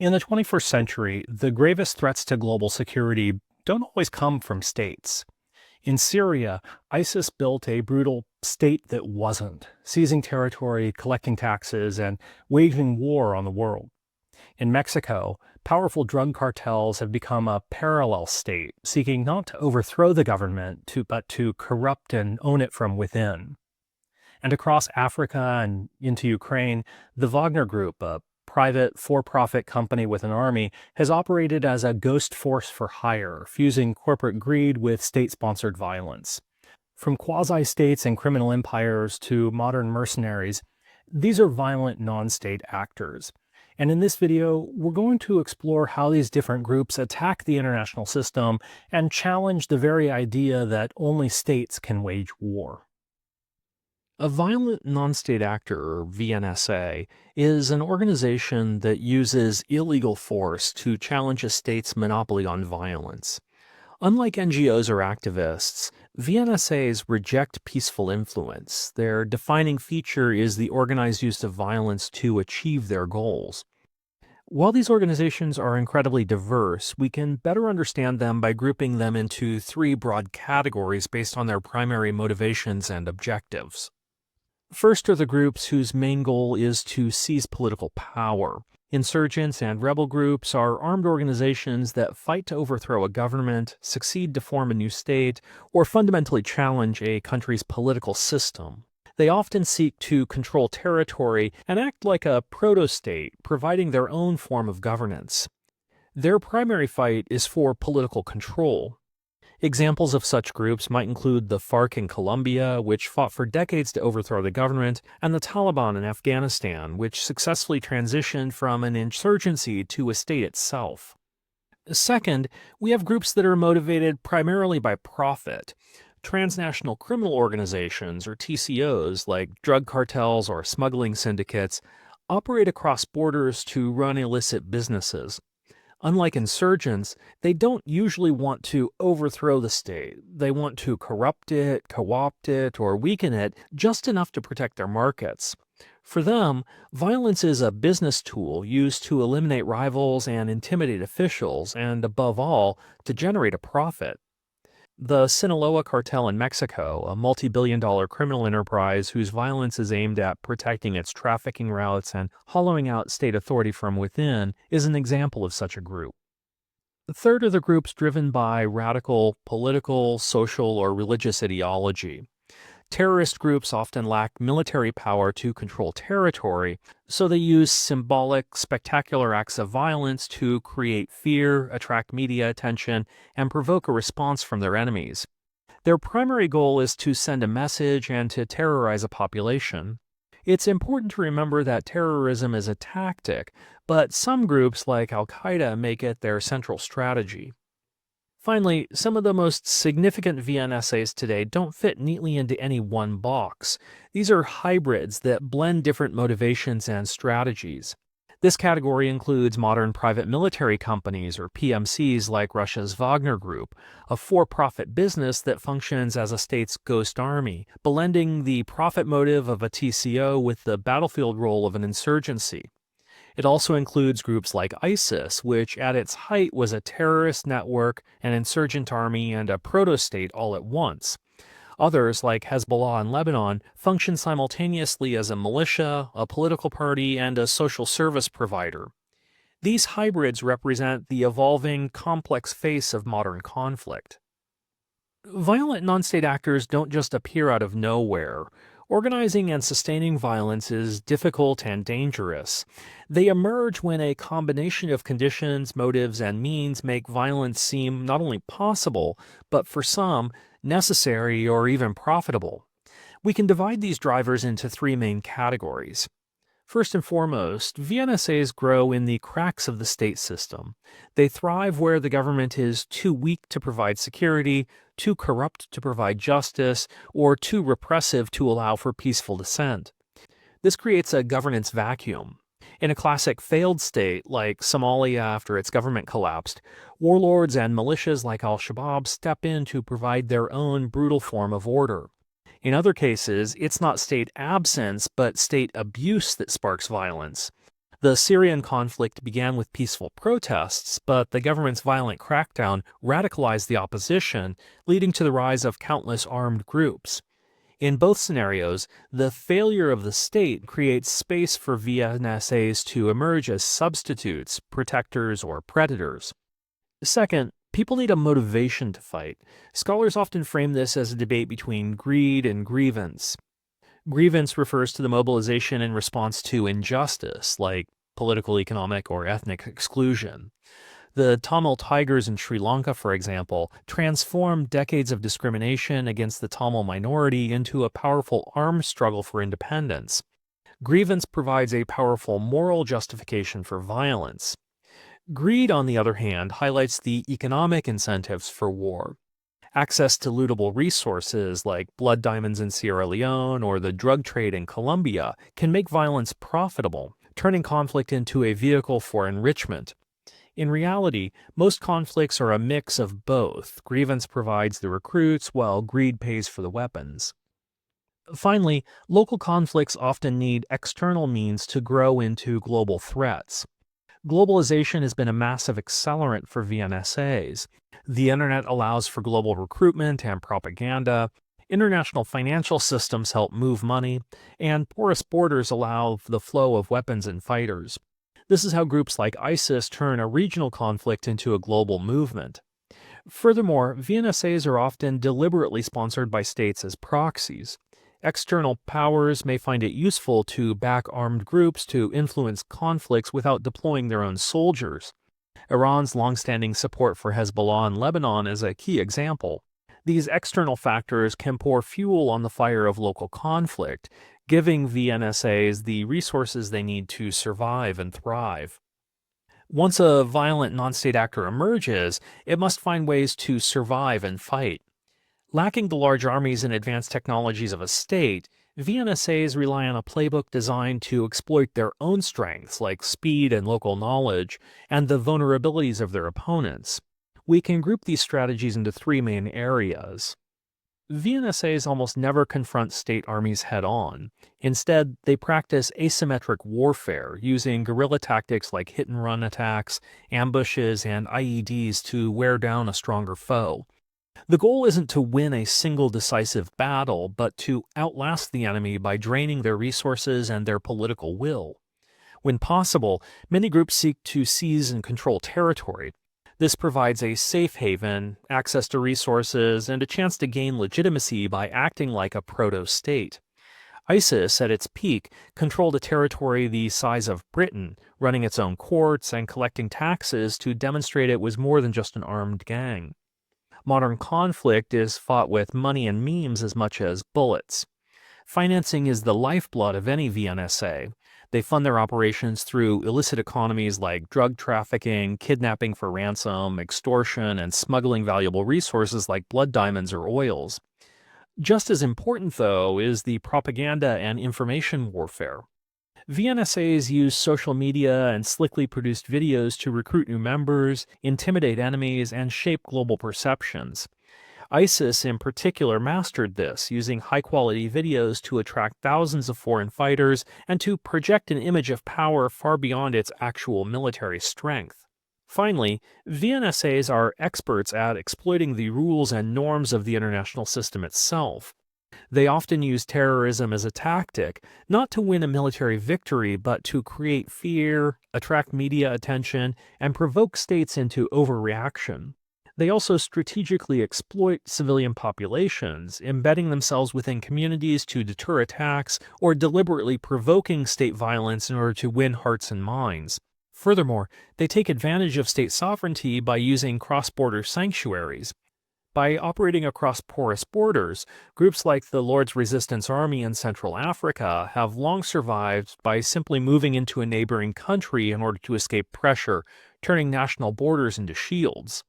In the 21st century, the gravest threats to global security don't always come from states. In Syria, ISIS built a brutal state that wasn't, seizing territory, collecting taxes, and waging war on the world. In Mexico, powerful drug cartels have become a parallel state, seeking not to overthrow the government, but to corrupt and own it from within. And across Africa and into Ukraine, the Wagner Group, a private for-profit company with an army, has operated as a ghost force for hire, fusing corporate greed with state-sponsored violence. From quasi-states and criminal empires to modern mercenaries, these are violent non-state actors. And in this video, we're going to explore how these different groups attack the international system and challenge the very idea that only states can wage war. A violent non-state actor, or VNSA, is an organization that uses illegal force to challenge a state's monopoly on violence. Unlike NGOs or activists, VNSAs reject peaceful influence. Their defining feature is the organized use of violence to achieve their goals. While these organizations are incredibly diverse, we can better understand them by grouping them into three broad categories based on their primary motivations and objectives. First are the groups whose main goal is to seize political power. Insurgents and rebel groups are armed organizations that fight to overthrow a government, succeed to form a new state, or fundamentally challenge a country's political system. They often seek to control territory and act like a proto-state, providing their own form of governance. Their primary fight is for political control. Examples of such groups might include the FARC in Colombia, which fought for decades to overthrow the government, and the Taliban in Afghanistan, which successfully transitioned from an insurgency to a state itself. Second, we have groups that are motivated primarily by profit. Transnational criminal organizations, or TCOs, like drug cartels or smuggling syndicates, operate across borders to run illicit businesses. Unlike insurgents, they don't usually want to overthrow the state. They want to corrupt it, co-opt it, or weaken it just enough to protect their markets. For them, violence is a business tool used to eliminate rivals and intimidate officials, and above all, to generate a profit. The Sinaloa cartel in Mexico, a multi-billion-dollar criminal enterprise whose violence is aimed at protecting its trafficking routes and hollowing out state authority from within, is an example of such a group. The third are the groups driven by radical political, social, or religious ideology. Terrorist groups often lack military power to control territory, so they use symbolic, spectacular acts of violence to create fear, attract media attention, and provoke a response from their enemies. Their primary goal is to send a message and to terrorize a population. It's important to remember that terrorism is a tactic, but some groups like Al-Qaeda make it their central strategy. Finally, some of the most significant VNSAs today don't fit neatly into any one box. These are hybrids that blend different motivations and strategies. This category includes modern private military companies, or PMCs, like Russia's Wagner Group, a for-profit business that functions as a state's ghost army, blending the profit motive of a TCO with the battlefield role of an insurgency. It also includes groups like ISIS, which at its height was a terrorist network, an insurgent army, and a proto-state all at once. Others, like Hezbollah in Lebanon, function simultaneously as a militia, a political party, and a social service provider. These hybrids represent the evolving, complex face of modern conflict. Violent non-state actors don't just appear out of nowhere. Organizing and sustaining violence is difficult and dangerous. They emerge when a combination of conditions, motives, and means make violence seem not only possible, but for some, necessary or even profitable. We can divide these drivers into three main categories. First and foremost, VNSAs grow in the cracks of the state system. They thrive where the government is too weak to provide security, too corrupt to provide justice, or too repressive to allow for peaceful dissent. This creates a governance vacuum. In a classic failed state like Somalia after its government collapsed, warlords and militias like al-Shabaab step in to provide their own brutal form of order. In other cases, it's not state absence, but state abuse that sparks violence. The Syrian conflict began with peaceful protests, but the government's violent crackdown radicalized the opposition, leading to the rise of countless armed groups. In both scenarios, the failure of the state creates space for VNSAs to emerge as substitutes, protectors, or predators. Second, people need a motivation to fight. Scholars often frame this as a debate between greed and grievance. Grievance refers to the mobilization in response to injustice, like political, economic, or ethnic exclusion. The Tamil Tigers in Sri Lanka, for example, transformed decades of discrimination against the Tamil minority into a powerful armed struggle for independence. Grievance provides a powerful moral justification for violence. Greed, on the other hand, highlights the economic incentives for war. Access to lootable resources like blood diamonds in Sierra Leone or the drug trade in Colombia can make violence profitable, turning conflict into a vehicle for enrichment. In reality, most conflicts are a mix of both. Grievance provides the recruits, while greed pays for the weapons. Finally, local conflicts often need external means to grow into global threats. Globalization has been a massive accelerant for VNSAs. The internet allows for global recruitment and propaganda. International financial systems help move money, and porous borders allow the flow of weapons and fighters. This is how groups like ISIS turn a regional conflict into a global movement. Furthermore, VNSAs are often deliberately sponsored by states as proxies. External powers may find it useful to back armed groups to influence conflicts without deploying their own soldiers. Iran's longstanding support for Hezbollah in Lebanon is a key example. These external factors can pour fuel on the fire of local conflict, giving VNSAs the resources they need to survive and thrive. Once a violent non-state actor emerges, it must find ways to survive and fight. Lacking the large armies and advanced technologies of a state, VNSAs rely on a playbook designed to exploit their own strengths like speed and local knowledge, and the vulnerabilities of their opponents. We can group these strategies into three main areas. VNSAs almost never confront state armies head-on. Instead, they practice asymmetric warfare, using guerrilla tactics like hit-and-run attacks, ambushes, and IEDs to wear down a stronger foe. The goal isn't to win a single decisive battle, but to outlast the enemy by draining their resources and their political will. When possible, many groups seek to seize and control territory. This provides a safe haven, access to resources, and a chance to gain legitimacy by acting like a proto-state. ISIS, at its peak, controlled a territory the size of Britain, running its own courts and collecting taxes to demonstrate it was more than just an armed gang. Modern conflict is fought with money and memes as much as bullets. Financing is the lifeblood of any VNSA. They fund their operations through illicit economies like drug trafficking, kidnapping for ransom, extortion, and smuggling valuable resources like blood diamonds or oils. Just as important, though, is the propaganda and information warfare. VNSAs use social media and slickly produced videos to recruit new members, intimidate enemies, and shape global perceptions. ISIS in particular mastered this, using high-quality videos to attract thousands of foreign fighters and to project an image of power far beyond its actual military strength. Finally, VNSAs are experts at exploiting the rules and norms of the international system itself. They often use terrorism as a tactic, not to win a military victory, but to create fear, attract media attention, and provoke states into overreaction. They also strategically exploit civilian populations, embedding themselves within communities to deter attacks or deliberately provoking state violence in order to win hearts and minds. Furthermore, they take advantage of state sovereignty by using cross-border sanctuaries. By operating across porous borders, groups like the Lord's Resistance Army in Central Africa have long survived by simply moving into a neighboring country in order to escape pressure, turning national borders into shields.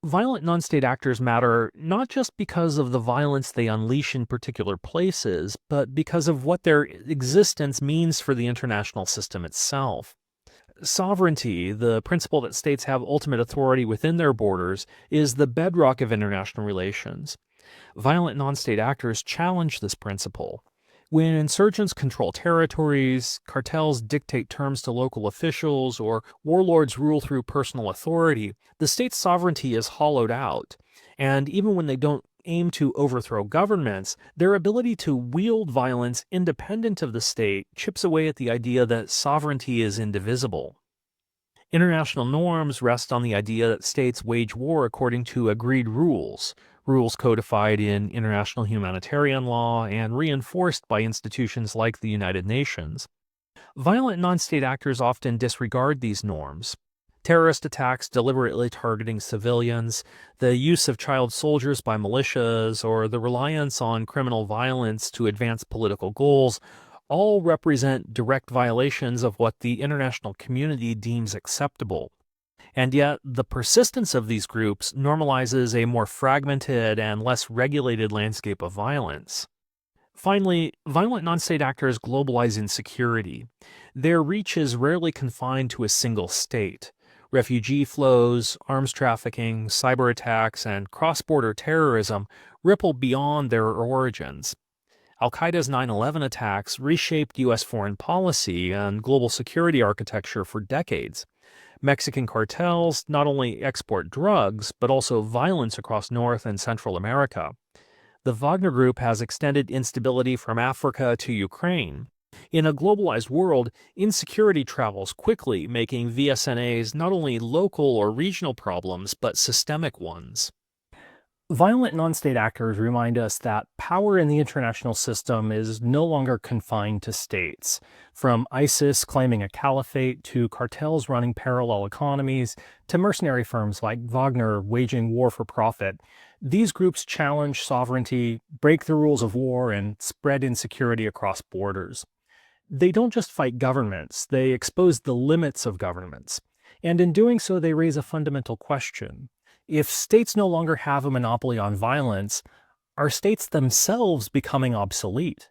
Violent non-state actors matter not just because of the violence they unleash in particular places, but because of what their existence means for the international system itself. Sovereignty, the principle that states have ultimate authority within their borders, is the bedrock of international relations. Violent non-state actors challenge this principle. When insurgents control territories, cartels dictate terms to local officials, or warlords rule through personal authority, the state's sovereignty is hollowed out. And even when they don't aim to overthrow governments, their ability to wield violence independent of the state chips away at the idea that sovereignty is indivisible. International norms rest on the idea that states wage war according to agreed rules, rules codified in international humanitarian law and reinforced by institutions like the United Nations. Violent non-state actors often disregard these norms. Terrorist attacks deliberately targeting civilians, the use of child soldiers by militias, or the reliance on criminal violence to advance political goals all represent direct violations of what the international community deems acceptable. And yet, the persistence of these groups normalizes a more fragmented and less regulated landscape of violence. Finally, violent non-state actors globalize insecurity. Their reach is rarely confined to a single state. Refugee flows, arms trafficking, cyber attacks, and cross-border terrorism ripple beyond their origins. Al-Qaeda's 9/11 attacks reshaped U.S. foreign policy and global security architecture for decades. Mexican cartels not only export drugs, but also violence across North and Central America. The Wagner Group has extended instability from Africa to Ukraine. In a globalized world, insecurity travels quickly, making VNSAs not only local or regional problems, but systemic ones. Violent non-state actors remind us that power in the international system is no longer confined to states. From ISIS claiming a caliphate, to cartels running parallel economies, to mercenary firms like Wagner waging war for profit, these groups challenge sovereignty, break the rules of war, and spread insecurity across borders. They don't just fight governments, they expose the limits of governments. And in doing so, they raise a fundamental question. If states no longer have a monopoly on violence, are states themselves becoming obsolete?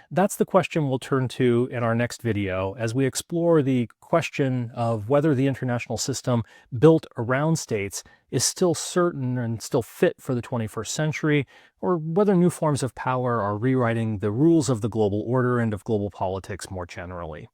That's the question we'll turn to in our next video as we explore the question of whether the international system built around states is still certain and still fit for the 21st century, or whether new forms of power are rewriting the rules of the global order and of global politics more generally.